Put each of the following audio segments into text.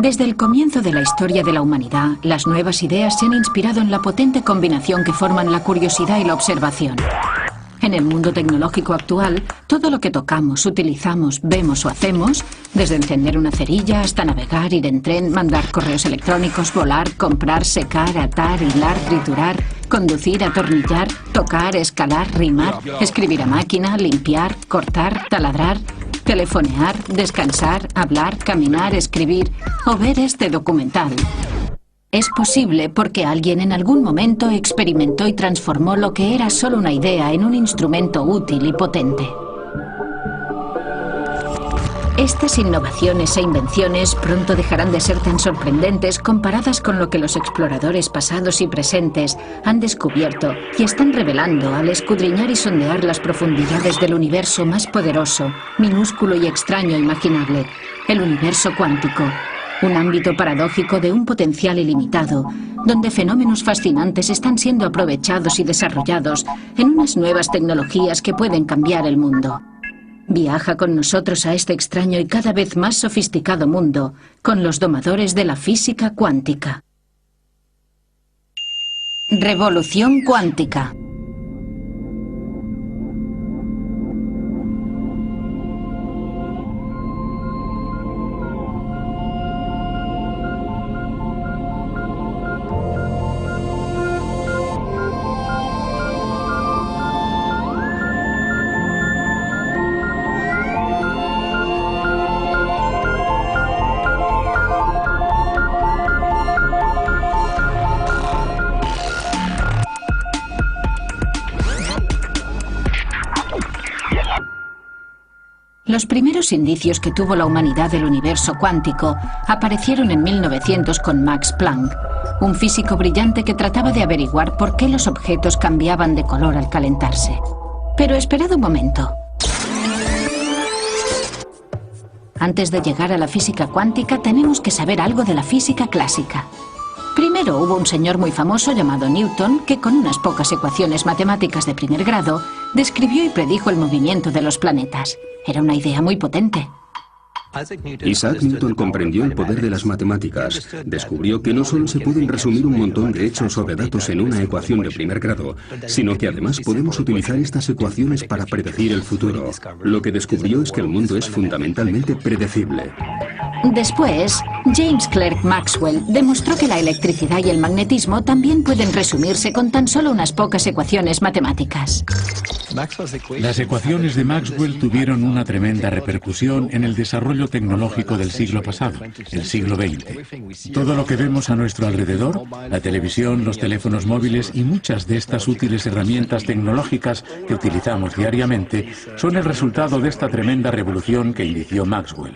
Desde el comienzo de la historia de la humanidad, las nuevas ideas se han inspirado en la potente combinación que forman la curiosidad y la observación. En el mundo tecnológico actual, todo lo que tocamos, utilizamos, vemos o hacemos, desde encender una cerilla hasta navegar, ir en tren, mandar correos electrónicos, volar, comprar, secar, atar, hilar, triturar, conducir, atornillar, tocar, escalar, rimar, escribir a máquina, limpiar, cortar, taladrar, telefonear, descansar, hablar, caminar, escribir o ver este documental. Es posible porque alguien en algún momento experimentó y transformó lo que era solo una idea en un instrumento útil y potente. Estas innovaciones e invenciones pronto dejarán de ser tan sorprendentes comparadas con lo que los exploradores pasados y presentes han descubierto y están revelando al escudriñar y sondear las profundidades del universo más poderoso, minúsculo y extraño imaginable, el universo cuántico. Un ámbito paradójico de un potencial ilimitado, donde fenómenos fascinantes están siendo aprovechados y desarrollados en unas nuevas tecnologías que pueden cambiar el mundo. Viaja con nosotros a este extraño y cada vez más sofisticado mundo, con los domadores de la física cuántica. Revolución cuántica. Los primeros indicios que tuvo la humanidad del universo cuántico aparecieron en 1900 con Max Planck, un físico brillante que trataba de averiguar por qué los objetos cambiaban de color al calentarse. Pero esperad un momento. Antes de llegar a la física cuántica tenemos que saber algo de la física clásica. Primero hubo un señor muy famoso llamado Newton que con unas pocas ecuaciones matemáticas de primer grado describió y predijo el movimiento de los planetas. Era una idea muy potente. Isaac Newton comprendió el poder de las matemáticas. Descubrió que no solo se pueden resumir un montón de hechos o de datos en una ecuación de primer grado, sino que además podemos utilizar estas ecuaciones para predecir el futuro. Lo que descubrió es que el mundo es fundamentalmente predecible. Después, James Clerk Maxwell demostró que la electricidad y el magnetismo también pueden resumirse con tan solo unas pocas ecuaciones matemáticas. Las ecuaciones de Maxwell tuvieron una tremenda repercusión en el desarrollo tecnológico del siglo pasado, el siglo XX. Todo lo que vemos a nuestro alrededor, la televisión, los teléfonos móviles y muchas de estas útiles herramientas tecnológicas que utilizamos diariamente, son el resultado de esta tremenda revolución que inició Maxwell.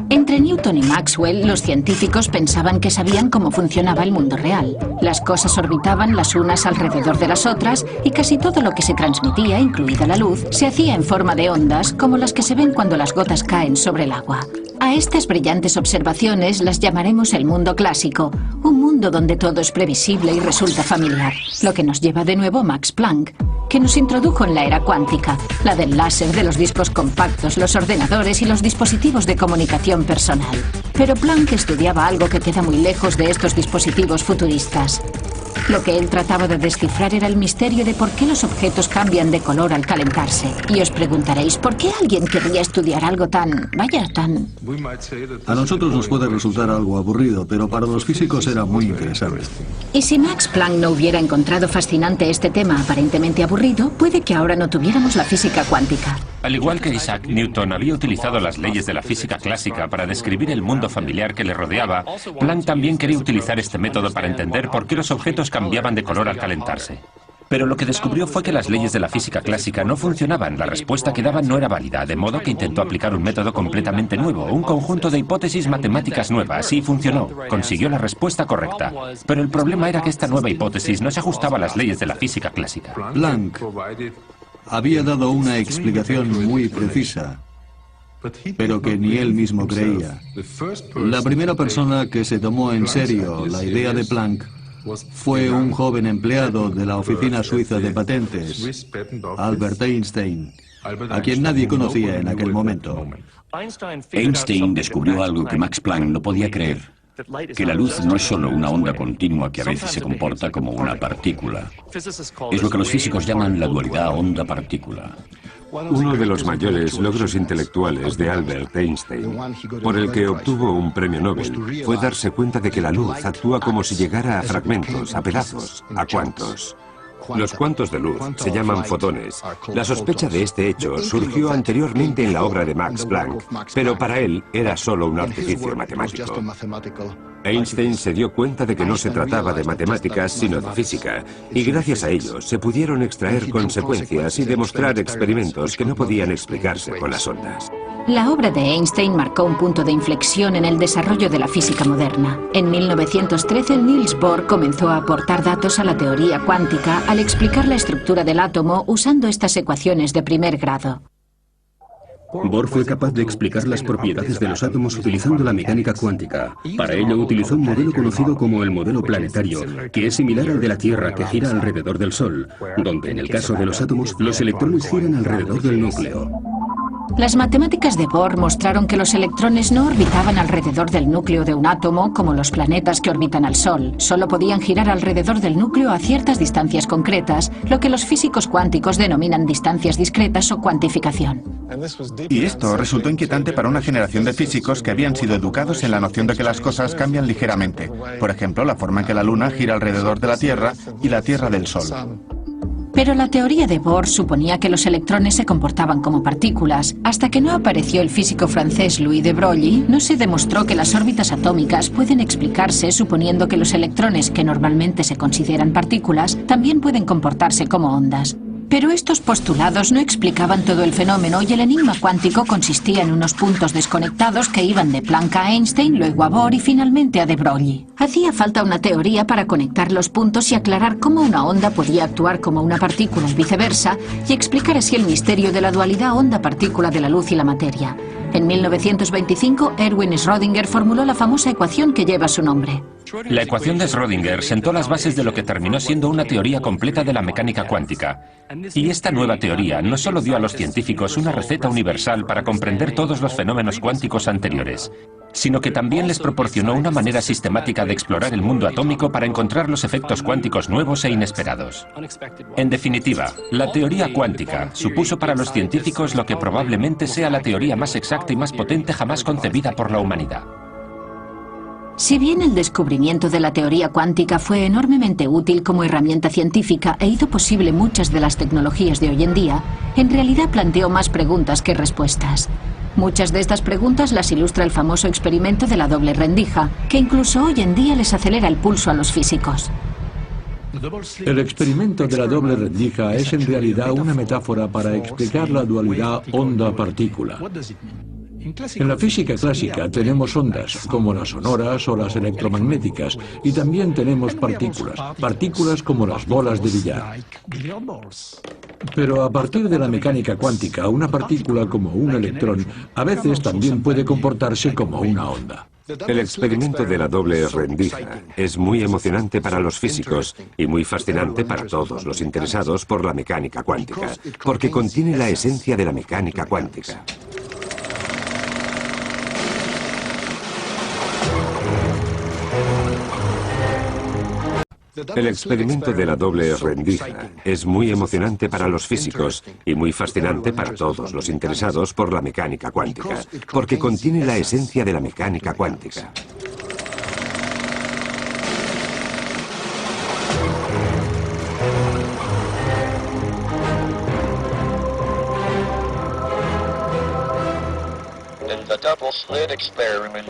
Entre Newton y Maxwell, los científicos pensaban que sabían cómo funcionaba el mundo real. Las cosas orbitaban las unas alrededor de las otras y casi todo lo que se transmitía, incluida la luz, se hacía en forma de ondas, como las que se ven cuando las gotas caen sobre el agua. A estas brillantes observaciones las llamaremos el mundo clásico, un mundo donde todo es previsible y resulta familiar. Lo que nos lleva de nuevo a Max Planck, que nos introdujo en la era cuántica, la del láser, de los discos compactos, los ordenadores y los dispositivos de comunicación personal. Pero Planck estudiaba algo que queda muy lejos de estos dispositivos futuristas. Lo que él trataba de descifrar era el misterio de por qué los objetos cambian de color al calentarse. Y os preguntaréis, ¿por qué alguien querría estudiar algo tan... tan... A nosotros nos puede resultar algo aburrido, pero para los físicos era muy interesante. Y si Max Planck no hubiera encontrado fascinante este tema aparentemente aburrido, puede que ahora no tuviéramos la física cuántica. Al igual que Isaac Newton había utilizado las leyes de la física clásica para describir el mundo familiar que le rodeaba, Planck también quería utilizar este método para entender por qué los objetos cambiaban de color al calentarse. Pero lo que descubrió fue que las leyes de la física clásica no funcionaban, la respuesta que daban no era válida, de modo que intentó aplicar un método completamente nuevo, un conjunto de hipótesis matemáticas nuevas, y funcionó, consiguió la respuesta correcta. Pero el problema era que esta nueva hipótesis no se ajustaba a las leyes de la física clásica. Planck había dado una explicación muy precisa, pero que ni él mismo creía. La primera persona que se tomó en serio la idea de Planck fue un joven empleado de la Oficina Suiza de Patentes, Albert Einstein, a quien nadie conocía en aquel momento. Einstein descubrió algo que Max Planck no podía creer, que la luz no es solo una onda continua que a veces se comporta como una partícula. Es lo que los físicos llaman la dualidad onda-partícula. Uno de los mayores logros intelectuales de Albert Einstein, por el que obtuvo un premio Nobel, fue darse cuenta de que la luz actúa como si llegara a fragmentos, a pedazos, a cuantos. Los cuantos de luz se llaman fotones. La sospecha de este hecho surgió anteriormente en la obra de Max Planck, pero para él era solo un artificio matemático. Einstein se dio cuenta de que no se trataba de matemáticas, sino de física, y gracias a ello se pudieron extraer consecuencias y demostrar experimentos que no podían explicarse con las ondas. La obra de Einstein marcó un punto de inflexión en el desarrollo de la física moderna. En 1913, Niels Bohr comenzó a aportar datos a la teoría cuántica al explicar la estructura del átomo usando estas ecuaciones de primer grado. Bohr fue capaz de explicar las propiedades de los átomos utilizando la mecánica cuántica. Para ello utilizó un modelo conocido como el modelo planetario, que es similar al de la Tierra, que gira alrededor del Sol, donde en el caso de los átomos, los electrones giran alrededor del núcleo. Las matemáticas de Bohr mostraron que los electrones no orbitaban alrededor del núcleo de un átomo como los planetas que orbitan al Sol. Solo podían girar alrededor del núcleo a ciertas distancias concretas, lo que los físicos cuánticos denominan distancias discretas o cuantificación. Y esto resultó inquietante para una generación de físicos que habían sido educados en la noción de que las cosas cambian ligeramente. Por ejemplo, la forma en que la Luna gira alrededor de la Tierra y la Tierra del Sol. Pero la teoría de Bohr suponía que los electrones se comportaban como partículas. Hasta que no apareció el físico francés Louis de Broglie, no se demostró que las órbitas atómicas pueden explicarse suponiendo que los electrones, que normalmente se consideran partículas, también pueden comportarse como ondas. Pero estos postulados no explicaban todo el fenómeno y el enigma cuántico consistía en unos puntos desconectados que iban de Planck a Einstein, luego a Bohr y finalmente a de Broglie. Hacía falta una teoría para conectar los puntos y aclarar cómo una onda podía actuar como una partícula y viceversa, y explicar así el misterio de la dualidad onda-partícula de la luz y la materia. En 1925, Erwin Schrödinger formuló la famosa ecuación que lleva su nombre. La ecuación de Schrödinger sentó las bases de lo que terminó siendo una teoría completa de la mecánica cuántica. Y esta nueva teoría no solo dio a los científicos una receta universal para comprender todos los fenómenos cuánticos anteriores, sino que también les proporcionó una manera sistemática de explorar el mundo atómico para encontrar los efectos cuánticos nuevos e inesperados. En definitiva, la teoría cuántica supuso para los científicos lo que probablemente sea la teoría más exacta y más potente jamás concebida por la humanidad. Si bien el descubrimiento de la teoría cuántica fue enormemente útil como herramienta científica e hizo posible muchas de las tecnologías de hoy en día, en realidad planteó más preguntas que respuestas. Muchas de estas preguntas las ilustra el famoso experimento de la doble rendija, que incluso hoy en día les acelera el pulso a los físicos. El experimento de la doble rendija es en realidad una metáfora para explicar la dualidad onda-partícula. En la física clásica tenemos ondas, como las sonoras o las electromagnéticas, y también tenemos partículas como las bolas de billar. Pero a partir de la mecánica cuántica, una partícula como un electrón a veces también puede comportarse como una onda. El experimento de la doble rendija es muy emocionante para los físicos y muy fascinante para todos los interesados por la mecánica cuántica, porque contiene la esencia de la mecánica cuántica. El experimento de la doble rendija es muy emocionante para los físicos y muy fascinante para todos los interesados por la mecánica cuántica, porque contiene la esencia de la mecánica cuántica. Double-slit experiment.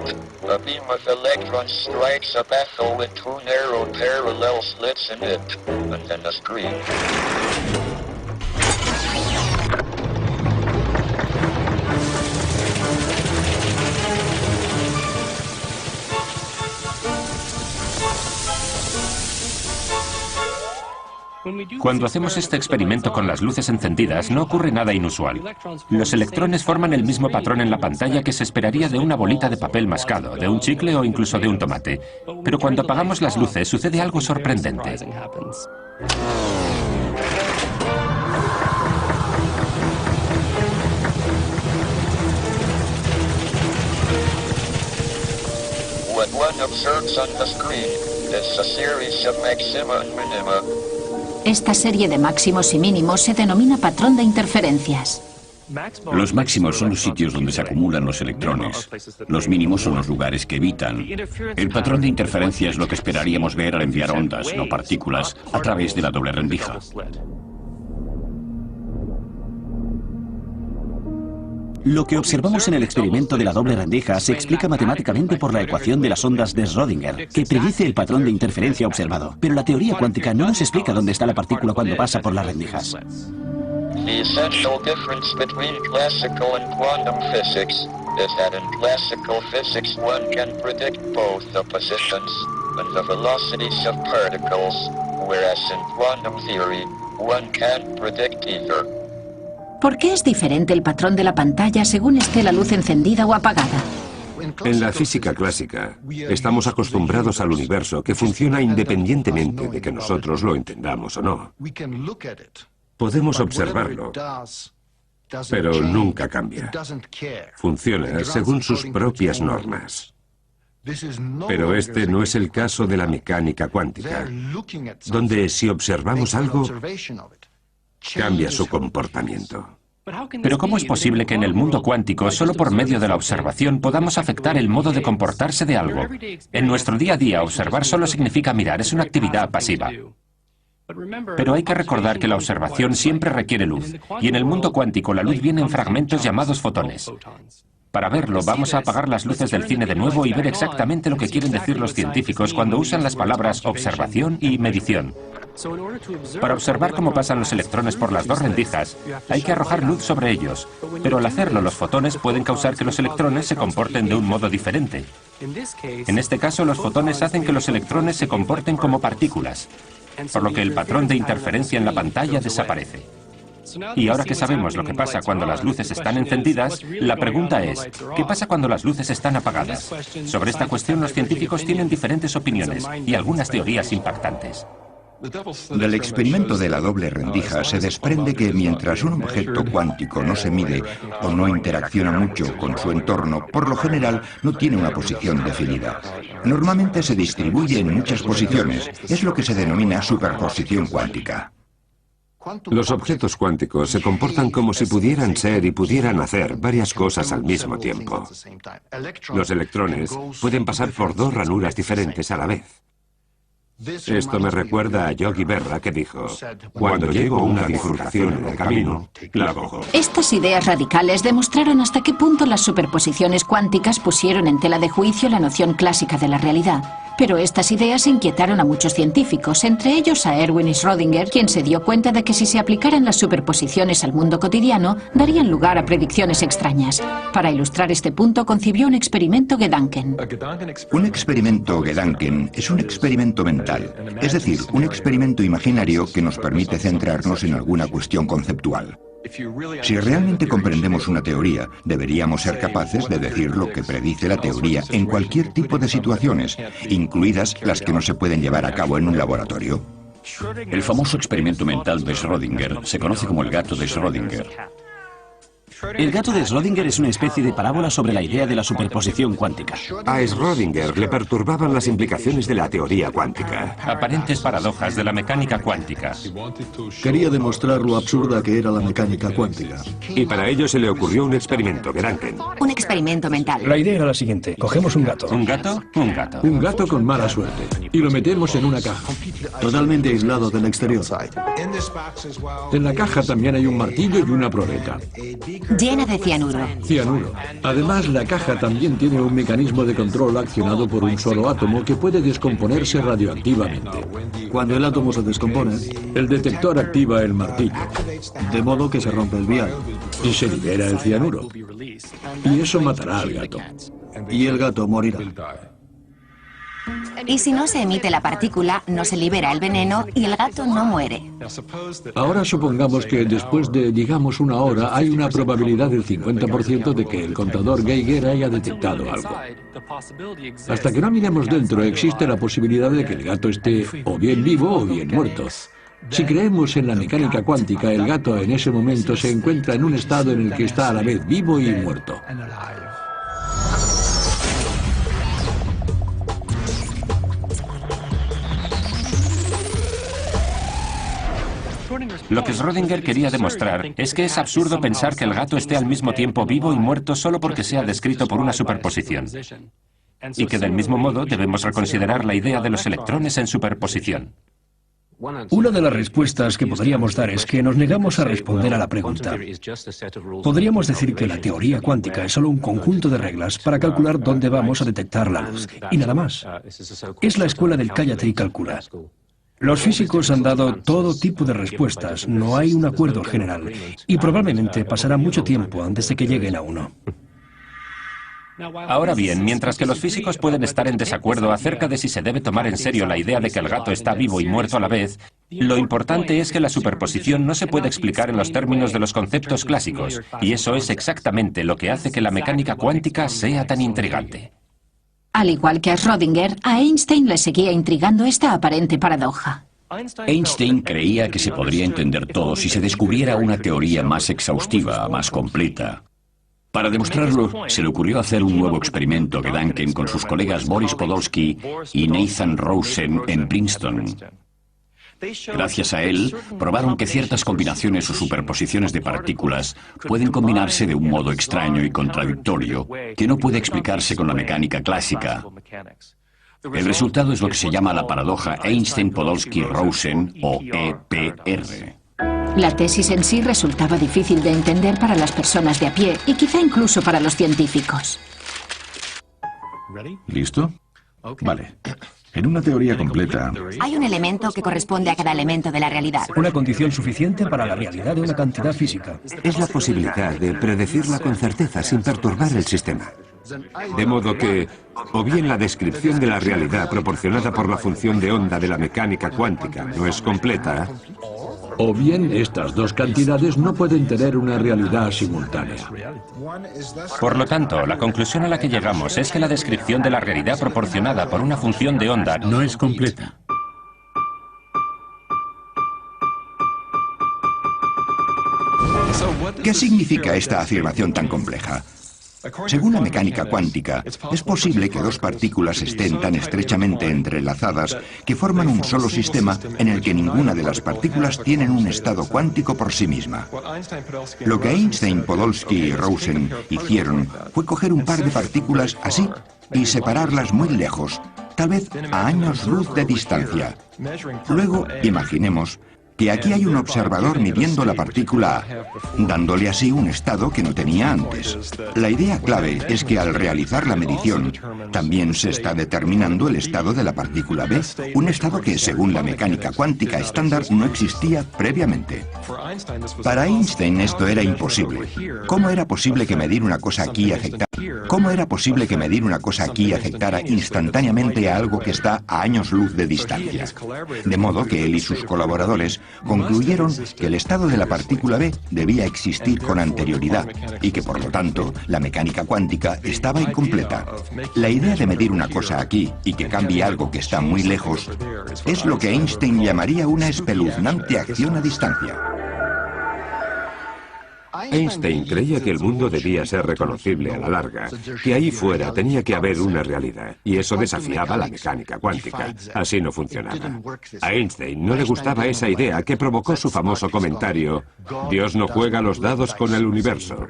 A beam of electrons strikes a baffle with two narrow parallel slits in it, and then a screen. Cuando hacemos este experimento con las luces encendidas, no ocurre nada inusual. Los electrones forman el mismo patrón en la pantalla que se esperaría de una bolita de papel mascado, de un chicle o incluso de un tomate. Pero cuando apagamos las luces, sucede algo sorprendente. What one observes on the screen is a series of maxima and minima. Esta serie de máximos y mínimos se denomina patrón de interferencias. Los máximos son los sitios donde se acumulan los electrones. Los mínimos son los lugares que evitan. El patrón de interferencia es lo que esperaríamos ver al enviar ondas, no partículas, a través de la doble rendija. Lo que observamos en el experimento de la doble rendija se explica matemáticamente por la ecuación de las ondas de Schrödinger, que predice el patrón de interferencia observado. Pero la teoría cuántica no nos explica dónde está la partícula cuando pasa por las rendijas. The essential difference between classical and quantum physics is that in classical physics one can predict both the positions and the velocities of particles, whereas in quantum theory one can't predict either. ¿Por qué es diferente el patrón de la pantalla según esté la luz encendida o apagada? En la física clásica, estamos acostumbrados al universo que funciona independientemente de que nosotros lo entendamos o no. Podemos observarlo, pero nunca cambia. Funciona según sus propias normas. Pero este no es el caso de la mecánica cuántica, donde si observamos algo, cambia su comportamiento. Pero ¿cómo es posible que en el mundo cuántico, solo por medio de la observación, podamos afectar el modo de comportarse de algo? En nuestro día a día, observar solo significa mirar, es una actividad pasiva. Pero hay que recordar que la observación siempre requiere luz, y en el mundo cuántico la luz viene en fragmentos llamados fotones. Para verlo, vamos a apagar las luces del cine de nuevo y ver exactamente lo que quieren decir los científicos cuando usan las palabras observación y medición. Para observar cómo pasan los electrones por las dos rendijas, hay que arrojar luz sobre ellos, pero al hacerlo los fotones pueden causar que los electrones se comporten de un modo diferente. En este caso, los fotones hacen que los electrones se comporten como partículas, por lo que el patrón de interferencia en la pantalla desaparece. Y ahora que sabemos lo que pasa cuando las luces están encendidas, la pregunta es, ¿qué pasa cuando las luces están apagadas? Sobre esta cuestión los científicos tienen diferentes opiniones y algunas teorías impactantes. Del experimento de la doble rendija se desprende que mientras un objeto cuántico no se mide o no interacciona mucho con su entorno, por lo general no tiene una posición definida. Normalmente se distribuye en muchas posiciones. Es lo que se denomina superposición cuántica. Los objetos cuánticos se comportan como si pudieran ser y pudieran hacer varias cosas al mismo tiempo. Los electrones pueden pasar por dos ranuras diferentes a la vez. Esto me recuerda a Yogi Berra, que dijo, cuando llego a una bifurcación en el camino, la cojo. Estas ideas radicales demostraron hasta qué punto las superposiciones cuánticas pusieron en tela de juicio la noción clásica de la realidad. Pero estas ideas inquietaron a muchos científicos, entre ellos a Erwin Schrödinger, quien se dio cuenta de que si se aplicaran las superposiciones al mundo cotidiano, darían lugar a predicciones extrañas. Para ilustrar este punto, concibió un experimento Gedanken. Un experimento Gedanken es un experimento mental, es decir, un experimento imaginario que nos permite centrarnos en alguna cuestión conceptual. Si realmente comprendemos una teoría, deberíamos ser capaces de decir lo que predice la teoría en cualquier tipo de situaciones, incluidas las que no se pueden llevar a cabo en un laboratorio. El famoso experimento mental de Schrödinger se conoce como el gato de Schrödinger. El gato de Schrödinger es una especie de parábola sobre la idea de la superposición cuántica. A Schrödinger le perturbaban las implicaciones de la teoría cuántica. Aparentes paradojas de la mecánica cuántica. Quería demostrar lo absurda que era la mecánica cuántica. Y para ello se le ocurrió un experimento Gedanken. Un experimento mental. La idea era la siguiente. Cogemos un gato. ¿Un gato? Un gato. Un gato con mala suerte. Y lo metemos en una caja. Totalmente aislado del exterior. En la caja también hay un martillo y una probeta. Llena de cianuro. Cianuro. Además, la caja también tiene un mecanismo de control accionado por un solo átomo que puede descomponerse radioactivamente. Cuando el átomo se descompone, el detector activa el martillo, de modo que se rompe el vial. Y se libera el cianuro. Y eso matará al gato. Y el gato morirá. Y si no se emite la partícula, no se libera el veneno y el gato no muere. Ahora supongamos que después de, digamos, una hora, hay una probabilidad del 50% de que el contador Geiger haya detectado algo. Hasta que no miremos dentro, existe la posibilidad de que el gato esté o bien vivo o bien muerto. Si creemos en la mecánica cuántica, el gato en ese momento se encuentra en un estado en el que está a la vez vivo y muerto. Lo que Schrödinger quería demostrar es que es absurdo pensar que el gato esté al mismo tiempo vivo y muerto solo porque sea descrito por una superposición. Y que del mismo modo debemos reconsiderar la idea de los electrones en superposición. Una de las respuestas que podríamos dar es que nos negamos a responder a la pregunta. Podríamos decir que la teoría cuántica es solo un conjunto de reglas para calcular dónde vamos a detectar la luz, y nada más. Es la escuela del cállate y calcula. Los físicos han dado todo tipo de respuestas, no hay un acuerdo general, y probablemente pasará mucho tiempo antes de que lleguen a uno. Ahora bien, mientras que los físicos pueden estar en desacuerdo acerca de si se debe tomar en serio la idea de que el gato está vivo y muerto a la vez, lo importante es que la superposición no se puede explicar en los términos de los conceptos clásicos, y eso es exactamente lo que hace que la mecánica cuántica sea tan intrigante. Al igual que a Schrödinger, a Einstein le seguía intrigando esta aparente paradoja. Einstein creía que se podría entender todo si se descubriera una teoría más exhaustiva, más completa. Para demostrarlo, se le ocurrió hacer un nuevo experimento Gedanken con sus colegas Boris Podolsky y Nathan Rosen en Princeton. Gracias a él, probaron que ciertas combinaciones o superposiciones de partículas pueden combinarse de un modo extraño y contradictorio que no puede explicarse con la mecánica clásica. El resultado es lo que se llama la paradoja Einstein-Podolsky-Rosen o EPR. La tesis en sí resultaba difícil de entender para las personas de a pie y quizá incluso para los científicos. ¿Listo? Vale. En una teoría completa, Hay un elemento que corresponde a cada elemento de la realidad. Una condición suficiente para la realidad de una cantidad física. es la posibilidad de predecirla con certeza sin perturbar el sistema. De modo que, o bien la descripción de la realidad proporcionada por la función de onda de la mecánica cuántica no es completa, O bien estas dos cantidades no pueden tener una realidad simultánea. Por lo tanto, la conclusión a la que llegamos es que la descripción de la realidad proporcionada por una función de onda no es completa. ¿qué significa esta afirmación tan compleja? Según la mecánica cuántica, es posible que dos partículas estén tan estrechamente entrelazadas que forman un solo sistema en el que ninguna de las partículas tienen un estado cuántico por sí misma. Lo que Einstein, Podolsky y Rosen hicieron fue coger un par de partículas así y separarlas muy lejos, tal vez a años luz de distancia. Luego, imaginemos que aquí hay un observador midiendo la partícula A, dándole así un estado que no tenía antes. La idea clave es que al realizar la medición, también se está determinando el estado de la partícula B, un estado que, según la mecánica cuántica estándar, no existía previamente. Para Einstein esto era imposible. ¿Cómo era posible que medir una cosa aquí afectara? ¿Cómo era posible que medir una cosa aquí afectara instantáneamente a algo que está a años luz de distancia? De modo que él y sus colaboradores concluyeron que el estado de la partícula B debía existir con anterioridad y que por lo tanto la mecánica cuántica estaba incompleta. La idea de medir una cosa aquí y que cambie algo que está muy lejos es lo que Einstein llamaría una espeluznante acción a distancia. Einstein creía que el mundo debía ser reconocible a la larga, que ahí fuera tenía que haber una realidad, y eso desafiaba la mecánica cuántica. Así no funcionaba. A Einstein no le gustaba esa idea que provocó su famoso comentario: Dios no juega los dados con el universo.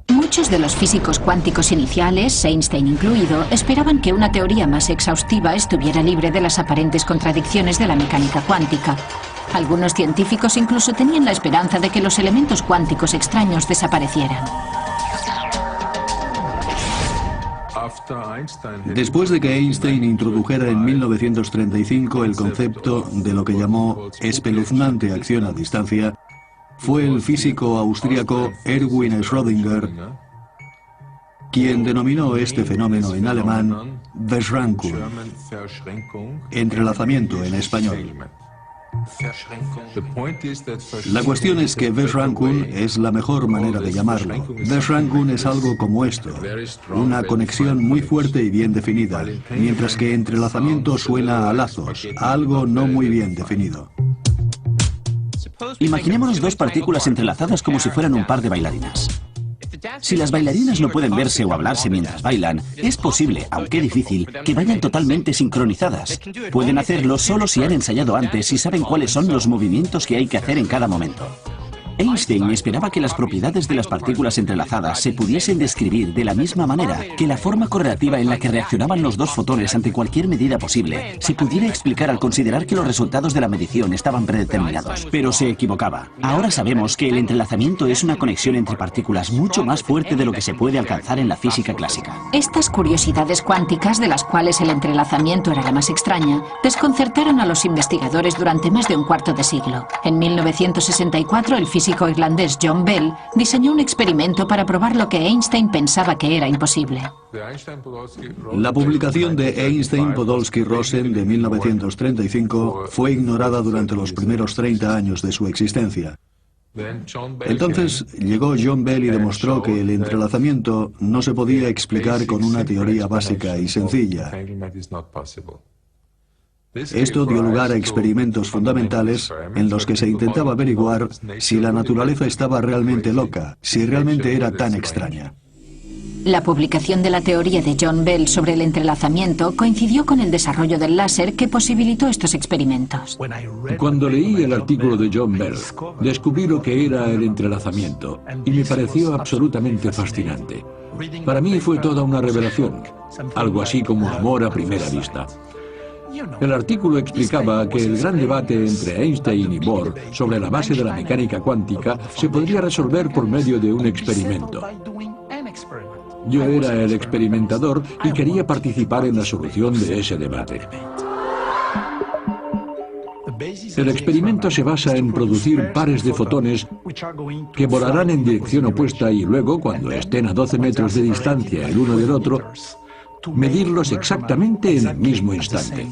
Muchos de los físicos cuánticos iniciales, Einstein incluido, esperaban que una teoría más exhaustiva estuviera libre de las aparentes contradicciones de la mecánica cuántica. Algunos científicos incluso tenían la esperanza de que los elementos cuánticos extraños desaparecieran. Después de que Einstein introdujera en 1935 el concepto de lo que llamó espeluznante acción a distancia, fue el físico austríaco Erwin Schrödinger quien denominó este fenómeno en alemán Verschränkung, entrelazamiento en español. La cuestión es que Verschränkung es la mejor manera de llamarlo. Verschränkung es algo como esto, una conexión muy fuerte y bien definida, mientras que entrelazamiento suena a lazos, a algo no muy bien definido. Imaginémonos dos partículas entrelazadas como si fueran un par de bailarinas. Si las bailarinas no pueden verse o hablarse mientras bailan, es posible, aunque difícil, que vayan totalmente sincronizadas. Pueden hacerlo solo si han ensayado antes y saben cuáles son los movimientos que hay que hacer en cada momento. Einstein esperaba que las propiedades de las partículas entrelazadas se pudiesen describir de la misma manera, que la forma correlativa en la que reaccionaban los dos fotones ante cualquier medida posible se pudiera explicar al considerar que los resultados de la medición estaban predeterminados. Pero se equivocaba. Ahora sabemos que el entrelazamiento es una conexión entre partículas mucho más fuerte de lo que se puede alcanzar en la física clásica. Estas curiosidades cuánticas, de las cuales el entrelazamiento era la más extraña, desconcertaron a los investigadores durante más de un cuarto de siglo. En 1964, el físico irlandés John Bell diseñó un experimento para probar lo que Einstein pensaba que era imposible. La publicación de Einstein-Podolsky-Rosen de 1935 fue ignorada durante los primeros 30 años de su existencia. Entonces llegó John Bell y demostró que el entrelazamiento no se podía explicar con una teoría básica y sencilla. Esto dio lugar a experimentos fundamentales en los que se intentaba averiguar si la naturaleza estaba realmente loca, si realmente era tan extraña. La publicación de la teoría de John Bell sobre el entrelazamiento coincidió con el desarrollo del láser que posibilitó estos experimentos. Cuando leí el artículo de John Bell, descubrí lo que era el entrelazamiento y me pareció absolutamente fascinante. Para mí fue toda una revelación, algo así como amor a primera vista. El artículo explicaba que el gran debate entre Einstein y Bohr sobre la base de la mecánica cuántica se podría resolver por medio de un experimento. Yo era el experimentador y quería participar en la solución de ese debate. El experimento se basa en producir pares de fotones que volarán en dirección opuesta y luego, cuando estén a 12 metros de distancia el uno del otro, medirlos exactamente en el mismo instante.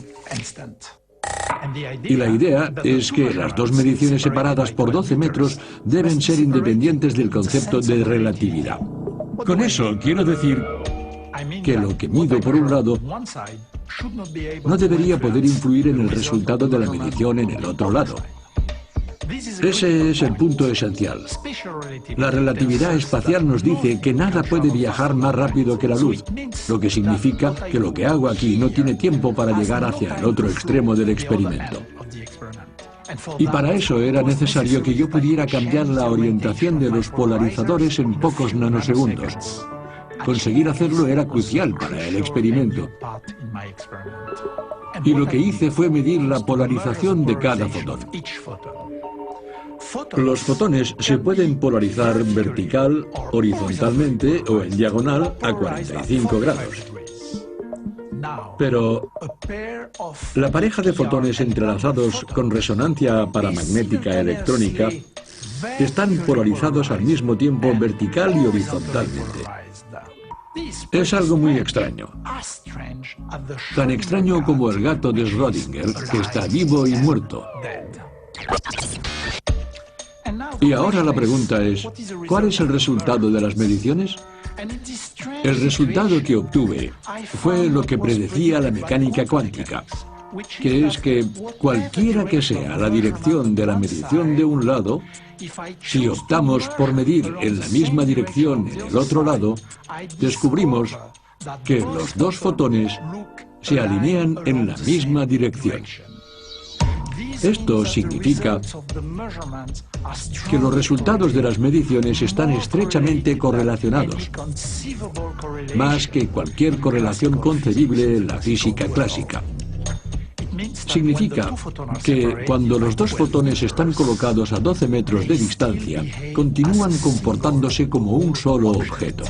Y la idea es que las dos mediciones separadas por 12 metros deben ser independientes del concepto de relatividad. Con eso quiero decir que lo que mido por un lado no debería poder influir en el resultado de la medición en el otro lado. Ese es el punto esencial. La relatividad espacial nos dice que nada puede viajar más rápido que la luz, lo que significa que lo que hago aquí no tiene tiempo para llegar hacia el otro extremo del experimento. Y para eso era necesario que yo pudiera cambiar la orientación de los polarizadores en pocos nanosegundos. Conseguir hacerlo era crucial para el experimento. Y lo que hice fue medir la polarización de cada fotón. Los fotones se pueden polarizar vertical, horizontalmente o en diagonal a 45 grados. Pero la pareja de fotones entrelazados con resonancia paramagnética electrónica están polarizados al mismo tiempo vertical y horizontalmente. Es algo muy extraño. Tan extraño como el gato de Schrödinger, que está vivo y muerto. Y ahora la pregunta es, ¿cuál es el resultado de las mediciones? El resultado que obtuve fue lo que predecía la mecánica cuántica, que es que cualquiera que sea la dirección de la medición de un lado, si optamos por medir en la misma dirección en el otro lado, descubrimos que los dos fotones se alinean en la misma dirección. Esto significa que los resultados de las mediciones están estrechamente correlacionados, más que cualquier correlación concebible en la física clásica. Significa que cuando los dos fotones están colocados a 12 metros de distancia, continúan comportándose como un solo objeto.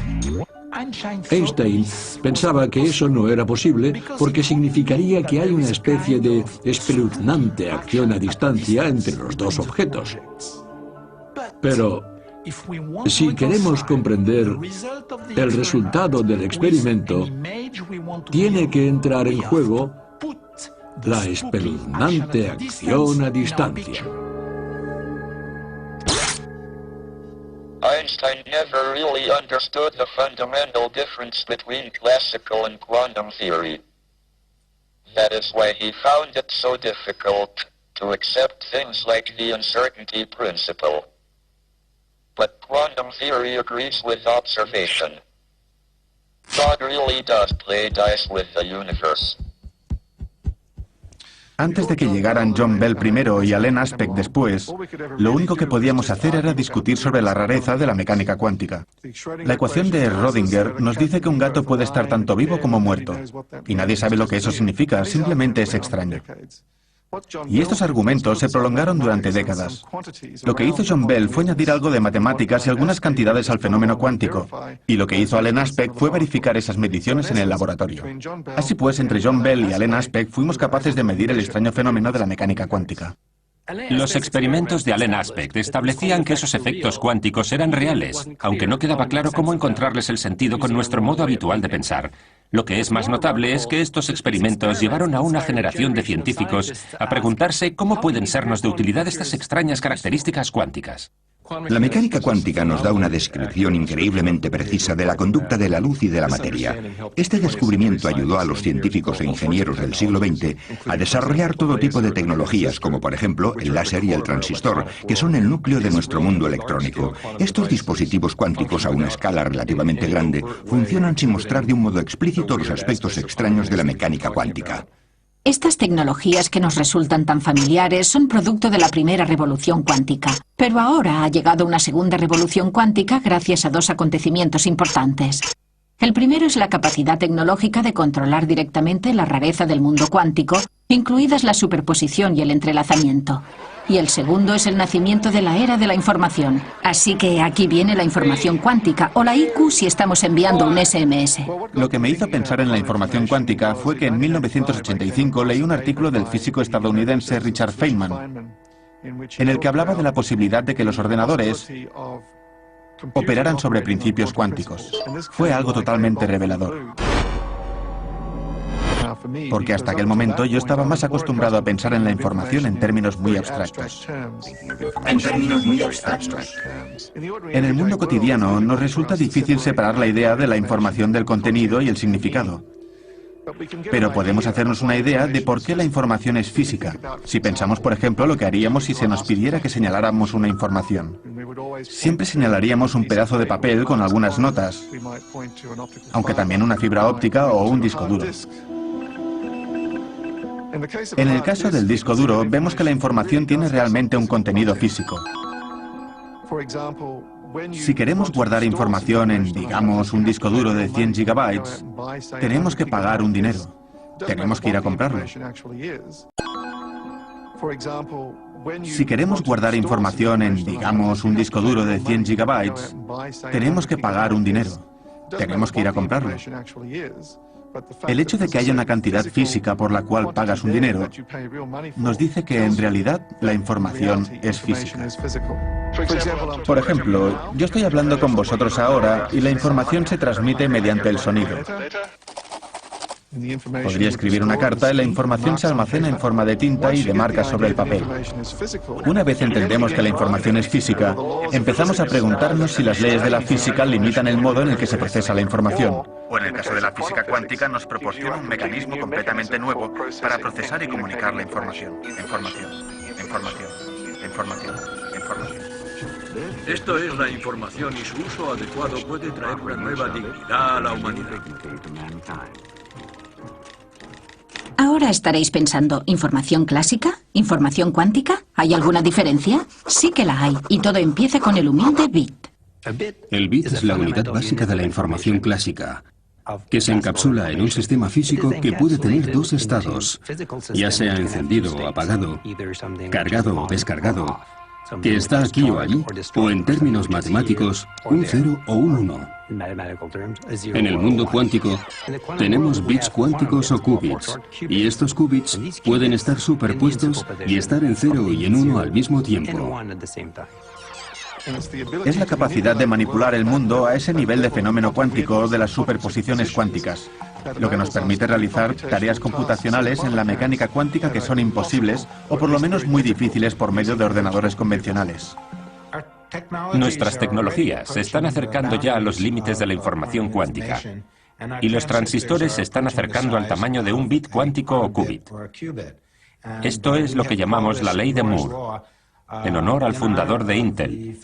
Einstein pensaba que eso no era posible porque significaría que hay una especie de espeluznante acción a distancia entre los dos objetos. Pero Si queremos comprender el resultado del experimento, tiene que entrar en juego la espeluznante acción a distancia. Einstein never really understood the fundamental difference between classical and quantum theory. That is why he found it so difficult to accept things like the uncertainty principle. But quantum theory agrees with observation. God really does play dice with the universe. Antes de que llegaran John Bell primero y Alain Aspect después, lo único que podíamos hacer era discutir sobre la rareza de la mecánica cuántica. La ecuación de Schrödinger nos dice que un gato puede estar tanto vivo como muerto, y nadie sabe lo que eso significa, simplemente es extraño. Y estos argumentos se prolongaron durante décadas. Lo que hizo John Bell fue añadir algo de matemáticas y algunas cantidades al fenómeno cuántico, y lo que hizo Alain Aspect fue verificar esas mediciones en el laboratorio. Así pues, entre John Bell y Alain Aspect fuimos capaces de medir el extraño fenómeno de la mecánica cuántica. Los experimentos de Alain Aspect establecían que esos efectos cuánticos eran reales, aunque no quedaba claro cómo encontrarles el sentido con nuestro modo habitual de pensar. Lo que es más notable es que estos experimentos llevaron a una generación de científicos a preguntarse cómo pueden sernos de utilidad estas extrañas características cuánticas. La mecánica cuántica nos da una descripción increíblemente precisa de la conducta de la luz y de la materia. Este descubrimiento ayudó a los científicos e ingenieros del siglo XX a desarrollar todo tipo de tecnologías, como por ejemplo el láser y el transistor, que son el núcleo de nuestro mundo electrónico. Estos dispositivos cuánticos a una escala relativamente grande funcionan sin mostrar de un modo explícito los aspectos extraños de la mecánica cuántica. Estas tecnologías que nos resultan tan familiares son producto de la primera revolución cuántica. Pero ahora ha llegado una segunda revolución cuántica gracias a dos acontecimientos importantes. El primero es la capacidad tecnológica de controlar directamente la rareza del mundo cuántico, incluidas la superposición y el entrelazamiento. Y el segundo es el nacimiento de la era de la información. Así que aquí viene la información cuántica, o la IQ si estamos enviando un SMS. Lo que me hizo pensar en la información cuántica fue que en 1985 leí un artículo del físico estadounidense Richard Feynman, en el que hablaba de la posibilidad de que los ordenadores operaran sobre principios cuánticos. Fue algo totalmente revelador. Porque hasta aquel momento yo estaba más acostumbrado a pensar en la información en términos muy abstractos. En el mundo cotidiano nos resulta difícil separar la idea de la información del contenido y el significado. Pero podemos hacernos una idea de por qué la información es física, si pensamos, por ejemplo, lo que haríamos si se nos pidiera que señaláramos una información. Siempre señalaríamos un pedazo de papel con algunas notas, aunque también una fibra óptica o un disco duro. En el caso del disco duro, vemos que la información tiene realmente un contenido físico. Si queremos guardar información en, digamos, un disco duro de 100 gigabytes, tenemos que pagar un dinero. Tenemos que ir a comprarlo. Si queremos guardar información en, digamos, un disco duro de 100 gigabytes, tenemos que pagar un dinero. Tenemos que ir a comprarlo. El hecho de que haya una cantidad física por la cual pagas un dinero nos dice que en realidad la información es física. Por ejemplo, yo estoy hablando con vosotros ahora y la información se transmite mediante el sonido. Podría escribir una carta y la información se almacena en forma de tinta y de marcas sobre el papel. Una vez entendemos que la información es física, empezamos a preguntarnos si las leyes de la física limitan el modo en el que se procesa la información. O en el caso de la física cuántica nos proporciona un mecanismo completamente nuevo para procesar y comunicar la información. Información. Esto es la información y su uso adecuado puede traer una nueva dignidad a la humanidad. Ahora estaréis pensando, ¿información clásica? ¿Información cuántica? ¿Hay alguna diferencia? Sí que la hay, y todo empieza con el humilde bit. El bit es la unidad básica de la información clásica, que se encapsula en un sistema físico que puede tener dos estados, ya sea encendido o apagado, cargado o descargado, que está aquí o allí, o en términos matemáticos, un 0 o un 1. En el mundo cuántico, tenemos bits cuánticos o qubits, y estos qubits pueden estar superpuestos y estar en 0 y en 1 al mismo tiempo. Es la capacidad de manipular el mundo a ese nivel de fenómeno cuántico de las superposiciones cuánticas, lo que nos permite realizar tareas computacionales en la mecánica cuántica que son imposibles o por lo menos muy difíciles por medio de ordenadores convencionales. Nuestras tecnologías se están acercando ya a los límites de la información cuántica y los transistores se están acercando al tamaño de un bit cuántico o qubit. Esto es lo que llamamos la ley de Moore, en honor al fundador de Intel,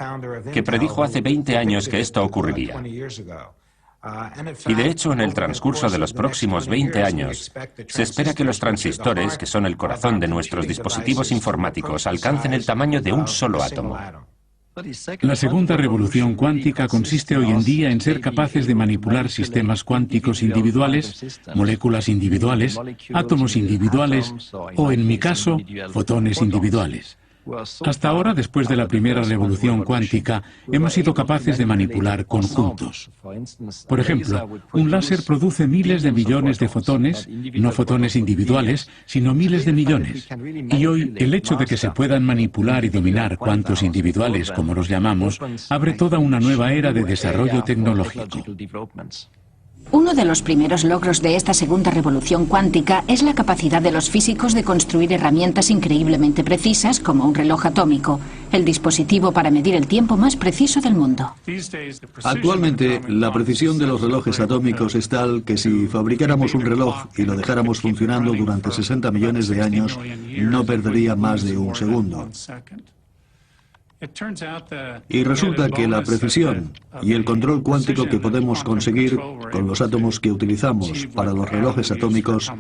que predijo hace 20 años que esto ocurriría. Y de hecho, en el transcurso de los próximos 20 años, se espera que los transistores, que son el corazón de nuestros dispositivos informáticos, alcancen el tamaño de un solo átomo. La segunda revolución cuántica consiste hoy en día en ser capaces de manipular sistemas cuánticos individuales, moléculas individuales, átomos individuales o, en mi caso, fotones individuales. Hasta ahora, después de la primera revolución cuántica, hemos sido capaces de manipular conjuntos. Por ejemplo, un láser produce miles de millones de fotones, no fotones individuales, sino miles de millones. Y hoy, el hecho de que se puedan manipular y dominar cuantos individuales, como los llamamos, abre toda una nueva era de desarrollo tecnológico. Uno de los primeros logros de esta segunda revolución cuántica es la capacidad de los físicos de construir herramientas increíblemente precisas como un reloj atómico, el dispositivo para medir el tiempo más preciso del mundo. Actualmente, la precisión de los relojes atómicos es tal que si fabricáramos un reloj y lo dejáramos funcionando durante 60 millones de años, no perdería más de un segundo. Y resulta que la precisión y el control cuántico que podemos conseguir con los átomos que utilizamos para los relojes atómicos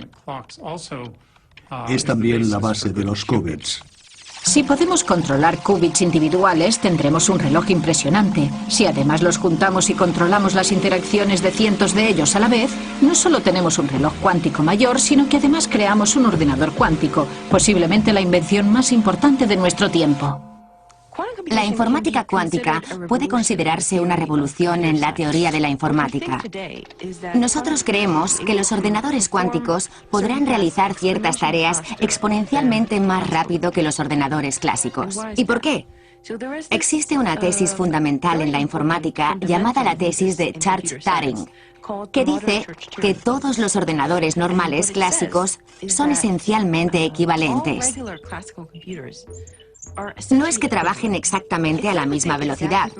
es también la base de los qubits. Si podemos controlar qubits individuales, tendremos un reloj impresionante. Si además los juntamos y controlamos las interacciones de cientos de ellos a la vez, no solo tenemos un reloj cuántico mayor, sino que además creamos un ordenador cuántico, posiblemente la invención más importante de nuestro tiempo. La informática cuántica puede considerarse una revolución en la teoría de la informática. Nosotros creemos que los ordenadores cuánticos podrán realizar ciertas tareas exponencialmente más rápido que los ordenadores clásicos. ¿Y por qué? Existe una tesis fundamental en la informática llamada la tesis de Church-Turing, que dice que todos los ordenadores normales clásicos son esencialmente equivalentes. No es que trabajen exactamente a la misma velocidad,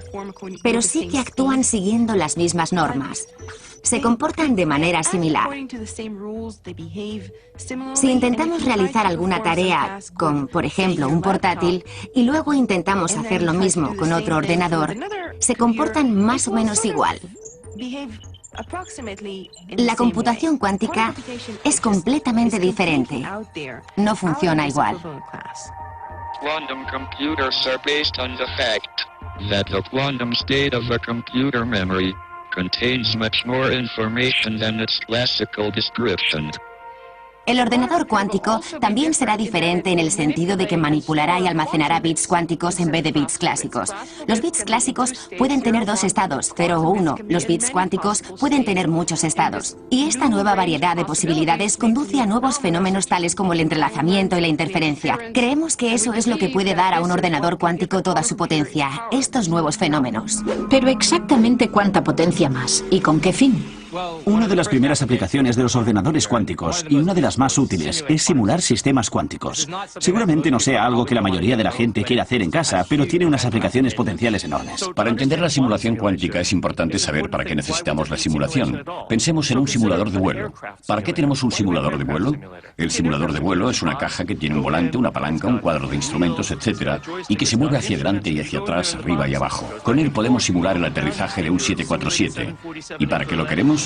pero sí que actúan siguiendo las mismas normas. Se comportan de manera similar. Si intentamos realizar alguna tarea con, por ejemplo, un portátil, y luego intentamos hacer lo mismo con otro ordenador, se comportan más o menos igual. La computación cuántica es completamente diferente. No funciona igual. Quantum computers are based on the fact that the quantum state of a computer memory contains much more information than its classical description. El ordenador cuántico también será diferente en el sentido de que manipulará y almacenará bits cuánticos en vez de bits clásicos. Los bits clásicos pueden tener dos estados, 0 o 1. Los bits cuánticos pueden tener muchos estados. Y esta nueva variedad de posibilidades conduce a nuevos fenómenos tales como el entrelazamiento y la interferencia. Creemos que eso es lo que puede dar a un ordenador cuántico toda su potencia, estos nuevos fenómenos. Pero exactamente cuánta potencia más y con qué fin. Una de las primeras aplicaciones de los ordenadores cuánticos, y una de las más útiles, es simular sistemas cuánticos. Seguramente no sea algo que la mayoría de la gente quiera hacer en casa, pero tiene unas aplicaciones potenciales enormes. Para entender la simulación cuántica es importante saber para qué necesitamos la simulación. Pensemos en un simulador de vuelo. ¿Para qué tenemos un simulador de vuelo? El simulador de vuelo es una caja que tiene un volante, una palanca, un cuadro de instrumentos, etc., y que se mueve hacia adelante y hacia atrás, arriba y abajo. Con él podemos simular el aterrizaje de un 747. ¿Y para qué lo queremos?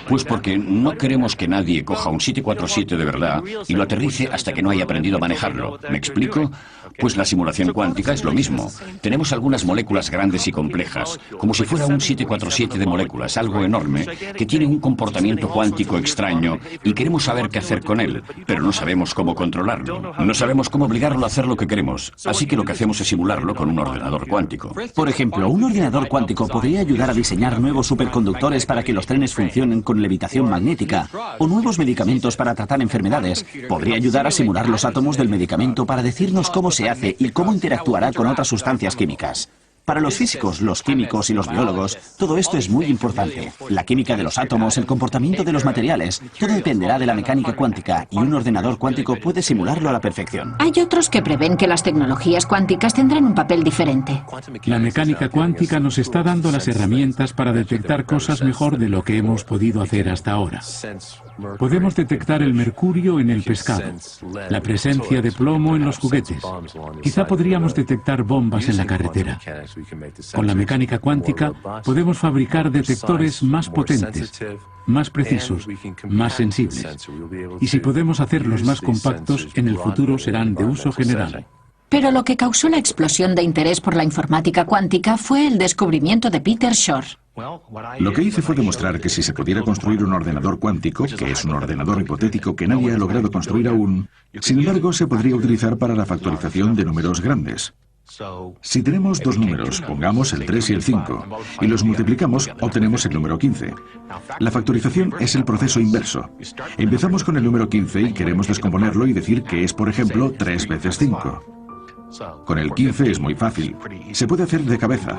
Pues porque no queremos que nadie coja un 747 de verdad y lo aterrice hasta que no haya aprendido a manejarlo. ¿Me explico? Pues la simulación cuántica es lo mismo. Tenemos algunas moléculas grandes y complejas, como si fuera un 747 de moléculas, algo enorme, que tiene un comportamiento cuántico extraño y queremos saber qué hacer con él, pero no sabemos cómo controlarlo. No sabemos cómo obligarlo a hacer lo que queremos, así que lo que hacemos es simularlo con un ordenador cuántico. Por ejemplo, un ordenador cuántico podría ayudar a diseñar nuevos superconductores para que los trenes funcionen con levitación magnética, o nuevos medicamentos para tratar enfermedades. Podría ayudar a simular los átomos del medicamento para decirnos cómo se hace y cómo interactuará con otras sustancias químicas. Para los físicos, los químicos y los biólogos, todo esto es muy importante. La química de los átomos, el comportamiento de los materiales, todo dependerá de la mecánica cuántica y un ordenador cuántico puede simularlo a la perfección. Hay otros que prevén que las tecnologías cuánticas tendrán un papel diferente. La mecánica cuántica nos está dando las herramientas para detectar cosas mejor de lo que hemos podido hacer hasta ahora. Podemos detectar el mercurio en el pescado, la presencia de plomo en los juguetes. Quizá podríamos detectar bombas en la carretera. Con la mecánica cuántica podemos fabricar detectores más potentes, más precisos, más sensibles. Y si podemos hacerlos más compactos, en el futuro serán de uso general. Pero lo que causó la explosión de interés por la informática cuántica fue el descubrimiento de Peter Shor. Lo que hice fue demostrar que si se pudiera construir un ordenador cuántico, que es un ordenador hipotético que nadie ha logrado construir aún, sin embargo se podría utilizar para la factorización de números grandes. Si tenemos dos números, pongamos el 3 y el 5, y los multiplicamos, obtenemos el número 15. La factorización es el proceso inverso. Empezamos con el número 15 y queremos descomponerlo y decir que es, por ejemplo, 3 veces 5. Con el 15 es muy fácil. Se puede hacer de cabeza.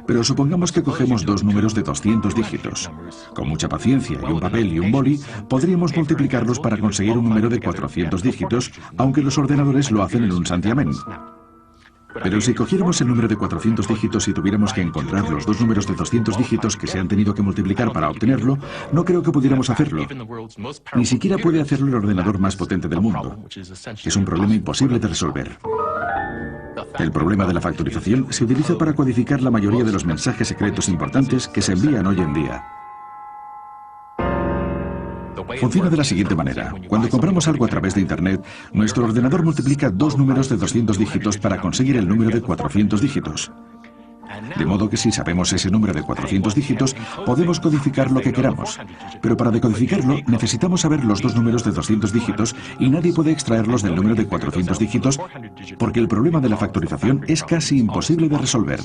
Pero supongamos que cogemos dos números de 200 dígitos. Con mucha paciencia y un papel y un boli, podríamos multiplicarlos para conseguir un número de 400 dígitos, aunque los ordenadores lo hacen en un santiamén. Pero si cogiéramos el número de 400 dígitos y tuviéramos que encontrar los dos números de 200 dígitos que se han tenido que multiplicar para obtenerlo, no creo que pudiéramos hacerlo. Ni siquiera puede hacerlo el ordenador más potente del mundo. Es un problema imposible de resolver. El problema de la factorización se utiliza para codificar la mayoría de los mensajes secretos importantes que se envían hoy en día. Funciona de la siguiente manera. Cuando compramos algo a través de Internet, nuestro ordenador multiplica dos números de 200 dígitos para conseguir el número de 400 dígitos. De modo que si sabemos ese número de 400 dígitos, podemos codificar lo que queramos. Pero para decodificarlo, necesitamos saber los dos números de 200 dígitos y nadie puede extraerlos del número de 400 dígitos porque el problema de la factorización es casi imposible de resolver.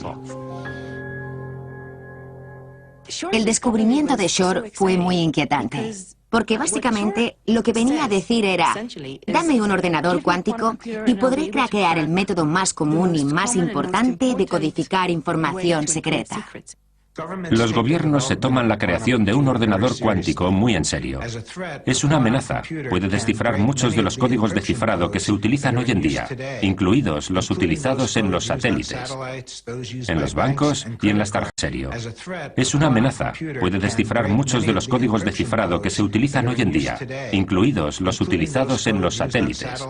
El descubrimiento de Shor fue muy inquietante, porque básicamente lo que venía a decir era, dame un ordenador cuántico y podré craquear el método más común y más importante de codificar información secreta. Los gobiernos se toman la creación de un ordenador cuántico muy en serio. Es una amenaza. Puede descifrar muchos de los códigos de cifrado que se utilizan hoy en día, incluidos los utilizados en los satélites, en los bancos y en las tarjetas. Es una amenaza. Puede descifrar muchos de los códigos de cifrado que se utilizan hoy en día, incluidos los utilizados en los satélites,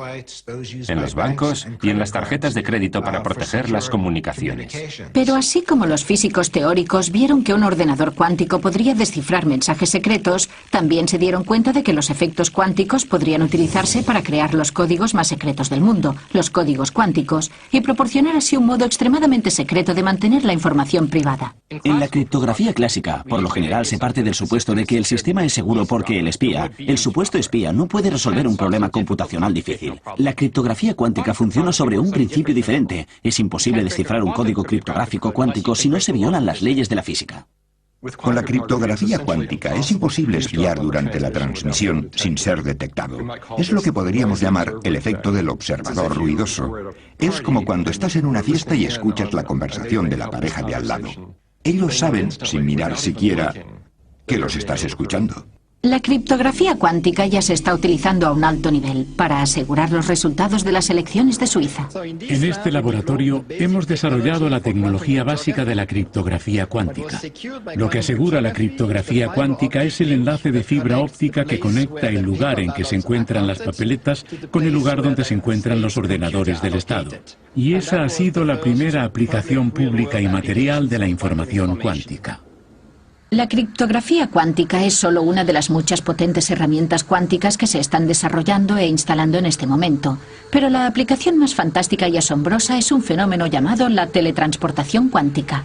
en los bancos y en las tarjetas de crédito para proteger las comunicaciones. Pero así como los físicos teóricos vieron que un ordenador cuántico podría descifrar mensajes secretos, también se dieron cuenta de que los efectos cuánticos podrían utilizarse para crear los códigos más secretos del mundo, los códigos cuánticos, y proporcionar así un modo extremadamente secreto de mantener la información privada. En la criptografía clásica, por lo general se parte del supuesto de que el sistema es seguro porque el supuesto espía, no puede resolver un problema computacional difícil. La criptografía cuántica funciona sobre un principio diferente. Es imposible descifrar un código criptográfico cuántico si no se violan las leyes de la física. Con la criptografía cuántica es imposible espiar durante la transmisión sin ser detectado. Es lo que podríamos llamar el efecto del observador ruidoso. Es como cuando estás en una fiesta y escuchas la conversación de la pareja de al lado. Ellos saben, sin mirar siquiera, que los estás escuchando. La criptografía cuántica ya se está utilizando a un alto nivel para asegurar los resultados de las elecciones de Suiza. En este laboratorio hemos desarrollado la tecnología básica de la criptografía cuántica. Lo que asegura la criptografía cuántica es el enlace de fibra óptica que conecta el lugar en que se encuentran las papeletas con el lugar donde se encuentran los ordenadores del Estado. Y esa ha sido la primera aplicación pública y material de la información cuántica. La criptografía cuántica es solo una de las muchas potentes herramientas cuánticas que se están desarrollando e instalando en este momento. Pero la aplicación más fantástica y asombrosa es un fenómeno llamado la teletransportación cuántica.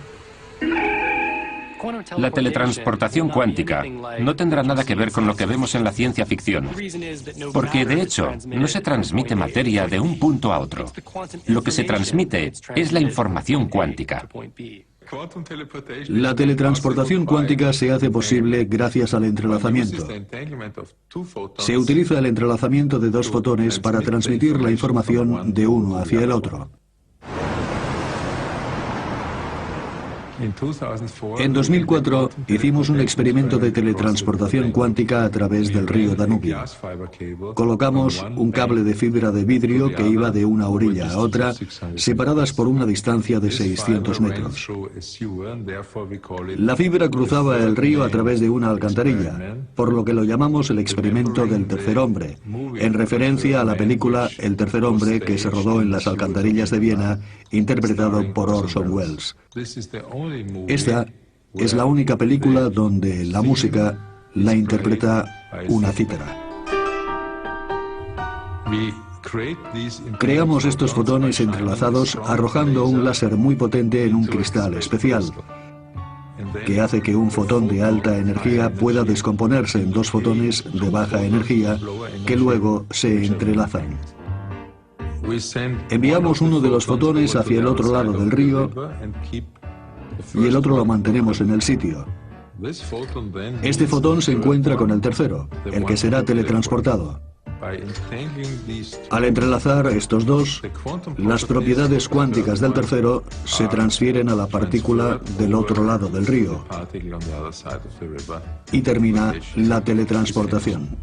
La teletransportación cuántica no tendrá nada que ver con lo que vemos en la ciencia ficción, porque de hecho no se transmite materia de un punto a otro. Lo que se transmite es la información cuántica. La teletransportación cuántica se hace posible gracias al entrelazamiento. Se utiliza el entrelazamiento de dos fotones para transmitir la información de uno hacia el otro. En 2004 hicimos un experimento de teletransportación cuántica a través del río Danubio. Colocamos un cable de fibra de vidrio que iba de una orilla a otra, separadas por una distancia de 600 metros. La fibra cruzaba el río a través de una alcantarilla, por lo que lo llamamos el experimento del tercer hombre, en referencia a la película El tercer hombre que se rodó en las alcantarillas de Viena, interpretado por Orson Welles. Esta es la única película donde la música la interpreta una cítara. Creamos estos fotones entrelazados arrojando un láser muy potente en un cristal especial, que hace que un fotón de alta energía pueda descomponerse en dos fotones de baja energía que luego se entrelazan. Enviamos uno de los fotones hacia el otro lado del río y el otro lo mantenemos en el sitio. Este fotón se encuentra con el tercero, el que será teletransportado. Al entrelazar estos dos, las propiedades cuánticas del tercero se transfieren a la partícula del otro lado del río y termina la teletransportación.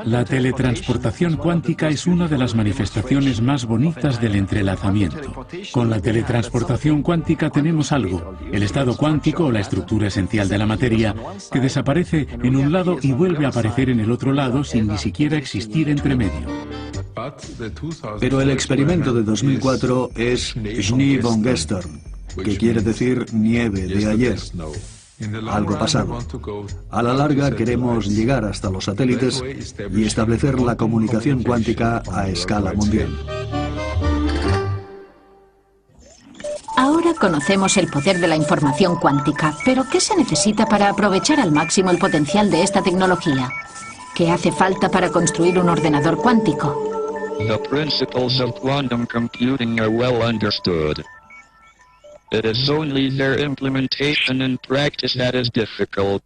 La teletransportación cuántica es una de las manifestaciones más bonitas del entrelazamiento. Con la teletransportación cuántica tenemos algo, el estado cuántico o la estructura esencial de la materia, que desaparece en un lado y vuelve a aparecer en el otro lado sin ni siquiera existir entre medio. Pero el experimento de 2004 es Schnee von gestern, que quiere decir nieve de ayer. Algo pasado. A la larga queremos llegar hasta los satélites y establecer la comunicación cuántica a escala mundial. Ahora conocemos el poder de la información cuántica, pero ¿qué se necesita para aprovechar al máximo el potencial de esta tecnología? ¿Qué hace falta para construir un ordenador cuántico? The principles of quantum computing are well understood. It is only their implementation in practice that is difficult.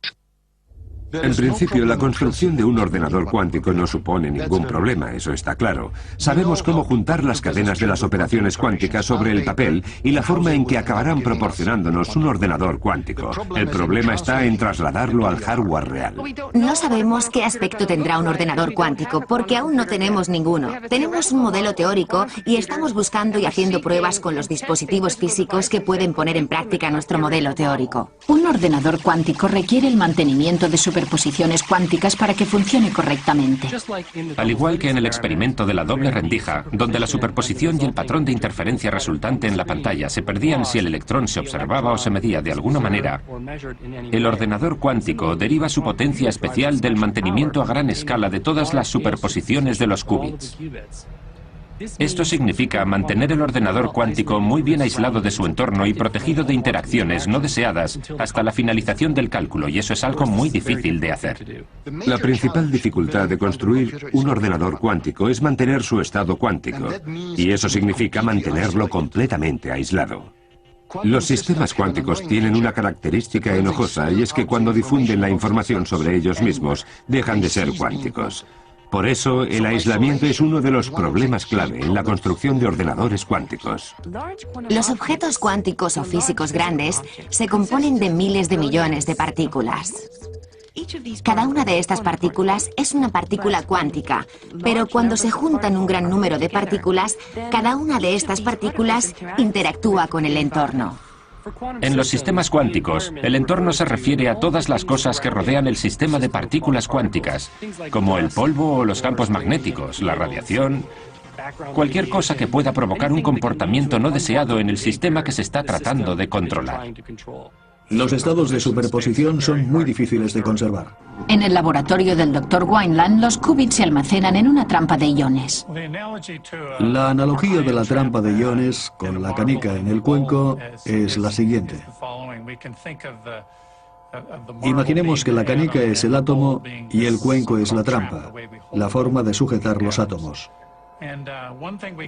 En principio, la construcción de un ordenador cuántico no supone ningún problema, eso está claro. Sabemos cómo juntar las cadenas de las operaciones cuánticas sobre el papel y la forma en que acabarán proporcionándonos un ordenador cuántico. El problema está en trasladarlo al hardware real. No sabemos qué aspecto tendrá un ordenador cuántico, porque aún no tenemos ninguno. Tenemos un modelo teórico y estamos buscando y haciendo pruebas con los dispositivos físicos que pueden poner en práctica nuestro modelo teórico. Un ordenador cuántico requiere el mantenimiento de superposiciones cuánticas para que funcione correctamente. Al igual que en el experimento de la doble rendija, donde la superposición y el patrón de interferencia resultante en la pantalla se perdían si el electrón se observaba o se medía de alguna manera, el ordenador cuántico deriva su potencia especial del mantenimiento a gran escala de todas las superposiciones de los qubits. Esto significa mantener el ordenador cuántico muy bien aislado de su entorno y protegido de interacciones no deseadas hasta la finalización del cálculo, y eso es algo muy difícil de hacer. La principal dificultad de construir un ordenador cuántico es mantener su estado cuántico, y eso significa mantenerlo completamente aislado. Los sistemas cuánticos tienen una característica enojosa, y es que cuando difunden la información sobre ellos mismos, dejan de ser cuánticos. Por eso, el aislamiento es uno de los problemas clave en la construcción de ordenadores cuánticos. Los objetos cuánticos o físicos grandes se componen de miles de millones de partículas. Cada una de estas partículas es una partícula cuántica, pero cuando se juntan un gran número de partículas, cada una de estas partículas interactúa con el entorno. En los sistemas cuánticos, el entorno se refiere a todas las cosas que rodean el sistema de partículas cuánticas, como el polvo o los campos magnéticos, la radiación, cualquier cosa que pueda provocar un comportamiento no deseado en el sistema que se está tratando de controlar. Los estados de superposición son muy difíciles de conservar. En el laboratorio del Dr. Wineland, los qubits se almacenan en una trampa de iones. La analogía de la trampa de iones con la canica en el cuenco es la siguiente. Imaginemos que la canica es el átomo y el cuenco es la trampa, la forma de sujetar los átomos.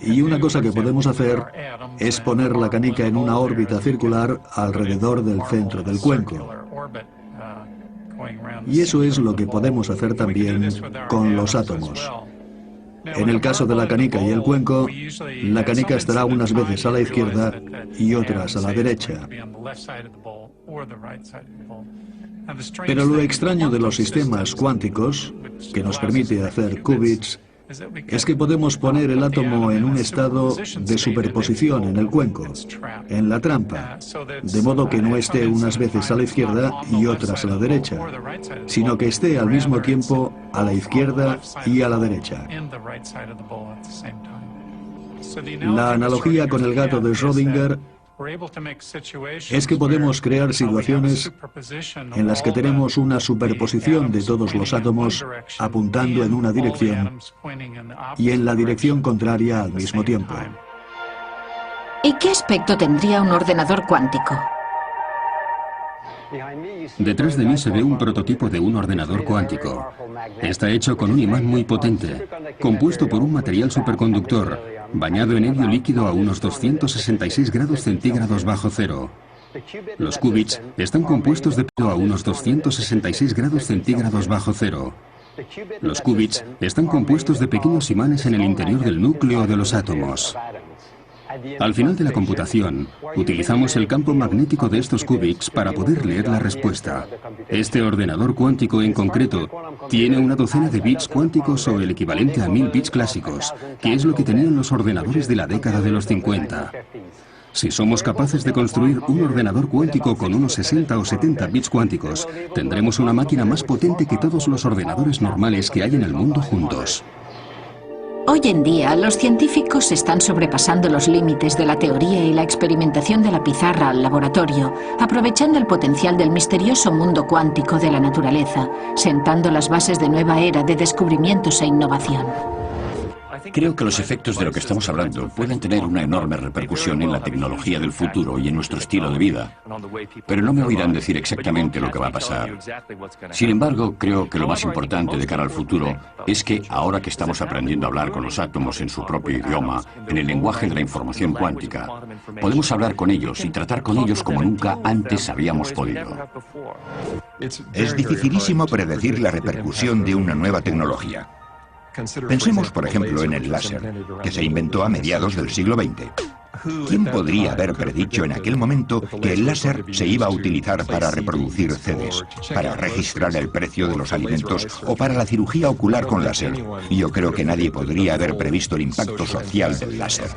Y una cosa que podemos hacer es poner la canica en una órbita circular alrededor del centro del cuenco. Y eso es lo que podemos hacer también con los átomos. En el caso de la canica y el cuenco, la canica estará unas veces a la izquierda y otras a la derecha. Pero lo extraño de los sistemas cuánticos, que nos permite hacer qubits, es que podemos poner el átomo en un estado de superposición en el cuenco, en la trampa, de modo que no esté unas veces a la izquierda y otras a la derecha, sino que esté al mismo tiempo a la izquierda y a la derecha. La analogía con el gato de Schrödinger es que podemos crear situaciones en las que tenemos una superposición de todos los átomos apuntando en una dirección y en la dirección contraria al mismo tiempo. ¿Y qué aspecto tendría un ordenador cuántico? Detrás de mí se ve un prototipo de un ordenador cuántico. Está hecho con un imán muy potente, compuesto por un material superconductor, bañado en helio líquido a unos 266 grados centígrados bajo cero. Los qubits están compuestos de plomo a unos 266 grados centígrados bajo cero. Los qubits están compuestos de pequeños imanes en el interior del núcleo de los átomos. Al final de la computación, utilizamos el campo magnético de estos qubits para poder leer la respuesta. Este ordenador cuántico en concreto tiene una docena de bits cuánticos o el equivalente a 1000 bits clásicos, que es lo que tenían los ordenadores de la década de los 50. Si somos capaces de construir un ordenador cuántico con unos 60 o 70 bits cuánticos, tendremos una máquina más potente que todos los ordenadores normales que hay en el mundo juntos. Hoy en día, los científicos están sobrepasando los límites de la teoría y la experimentación de la pizarra al laboratorio, aprovechando el potencial del misterioso mundo cuántico de la naturaleza, sentando las bases de nueva era de descubrimientos e innovación. Creo que los efectos de lo que estamos hablando pueden tener una enorme repercusión en la tecnología del futuro y en nuestro estilo de vida. Pero no me oirán decir exactamente lo que va a pasar. Sin embargo, creo que lo más importante de cara al futuro es que, ahora que estamos aprendiendo a hablar con los átomos en su propio idioma, en el lenguaje de la información cuántica, podemos hablar con ellos y tratar con ellos como nunca antes habíamos podido. Es dificilísimo predecir la repercusión de una nueva tecnología. Pensemos, por ejemplo, en el láser, que se inventó a mediados del siglo XX. ¿Quién podría haber predicho en aquel momento que el láser se iba a utilizar para reproducir CDs, para registrar el precio de los alimentos o para la cirugía ocular con láser? Yo creo que nadie podría haber previsto el impacto social del láser.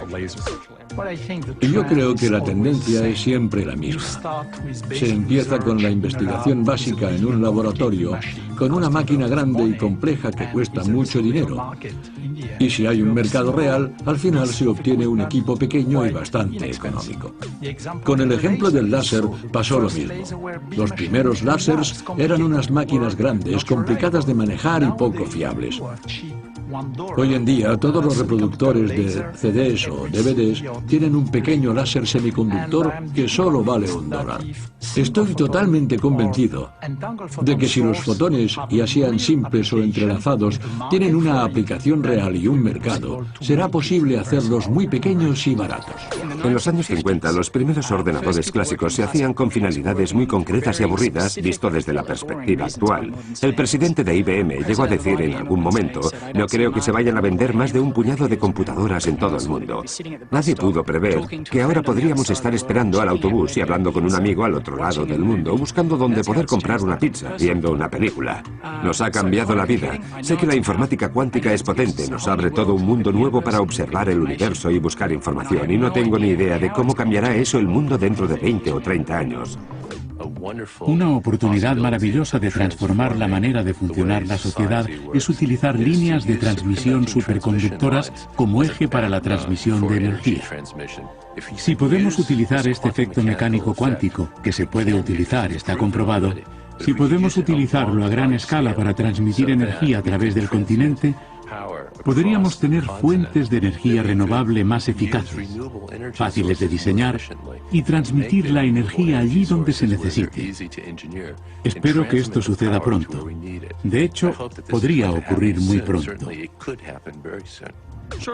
Yo creo que la tendencia es siempre la misma. Se empieza con la investigación básica en un laboratorio, con una máquina grande y compleja que cuesta mucho dinero. Y si hay un mercado real, al final se obtiene un equipo pequeño y bastante económico. Con el ejemplo del láser pasó lo mismo. Los primeros láseres eran unas máquinas grandes, complicadas de manejar y poco fiables. Hoy en día, todos los reproductores de CDs o DVDs tienen un pequeño láser semiconductor que solo vale $1. Estoy totalmente convencido de que si los fotones, ya sean simples o entrelazados, tienen una aplicación real y un mercado, será posible hacerlos muy pequeños y baratos. En los años 50, los primeros ordenadores clásicos se hacían con finalidades muy concretas y aburridas, visto desde la perspectiva actual. El presidente de IBM llegó a decir en algún momento: "No creo que se vayan a vender más de un puñado de computadoras en todo el mundo". Nadie pudo prever que ahora podríamos estar esperando al autobús y hablando con un amigo al otro lado del mundo, buscando dónde poder comprar una pizza, viendo una película. Nos ha cambiado la vida. Sé que la informática cuántica es potente, nos abre todo un mundo nuevo para observar el universo y buscar información, y no tengo ni idea de cómo cambiará eso el mundo dentro de 20 o 30 años. Una oportunidad maravillosa de transformar la manera de funcionar la sociedad es utilizar líneas de transmisión superconductoras como eje para la transmisión de energía. Si podemos utilizar este efecto mecánico cuántico, que se puede utilizar, está comprobado, si podemos utilizarlo a gran escala para transmitir energía a través del continente, podríamos tener fuentes de energía renovable más eficaces, fáciles de diseñar y transmitir la energía allí donde se necesite. Espero que esto suceda pronto. De hecho, podría ocurrir muy pronto.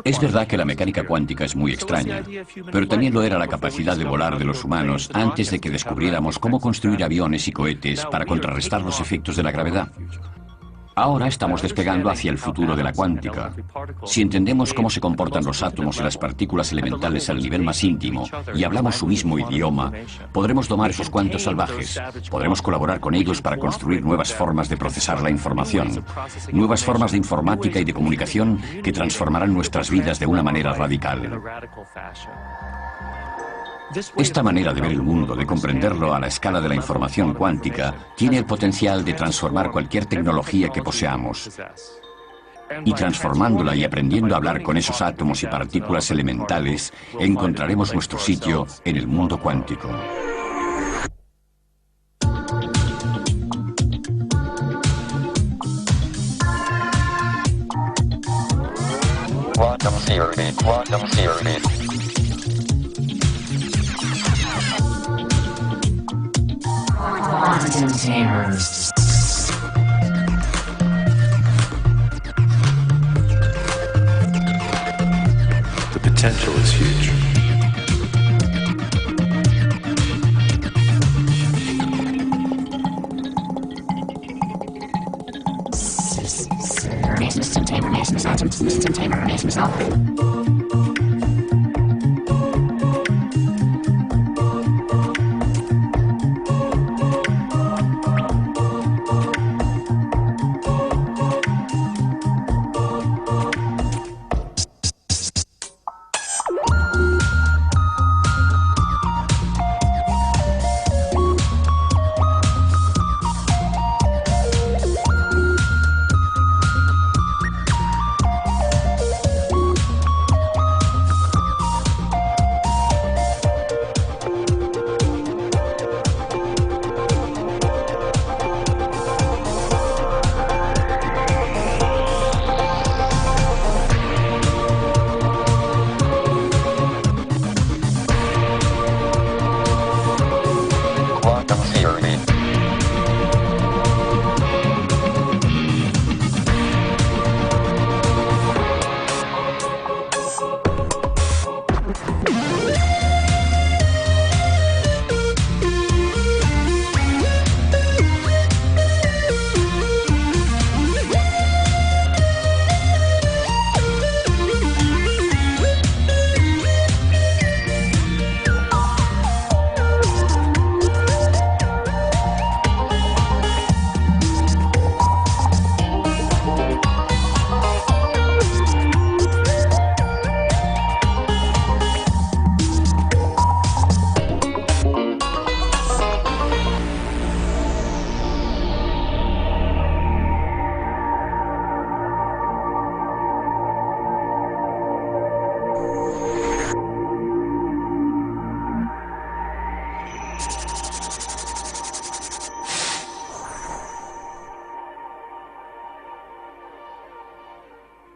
Es verdad que la mecánica cuántica es muy extraña, pero también lo era la capacidad de volar de los humanos antes de que descubriéramos cómo construir aviones y cohetes para contrarrestar los efectos de la gravedad. Ahora estamos despegando hacia el futuro de la cuántica. Si entendemos cómo se comportan los átomos y las partículas elementales al nivel más íntimo y hablamos su mismo idioma, podremos domar esos cuantos salvajes. Podremos colaborar con ellos para construir nuevas formas de procesar la información, nuevas formas de informática y de comunicación que transformarán nuestras vidas de una manera radical. Esta manera de ver el mundo, de comprenderlo a la escala de la información cuántica, tiene el potencial de transformar cualquier tecnología que poseamos. Y transformándola y aprendiendo a hablar con esos átomos y partículas elementales, encontraremos nuestro sitio en el mundo cuántico. Quantum theory, quantum theory. Quantum terrors. The potential is huge. Quantum theory.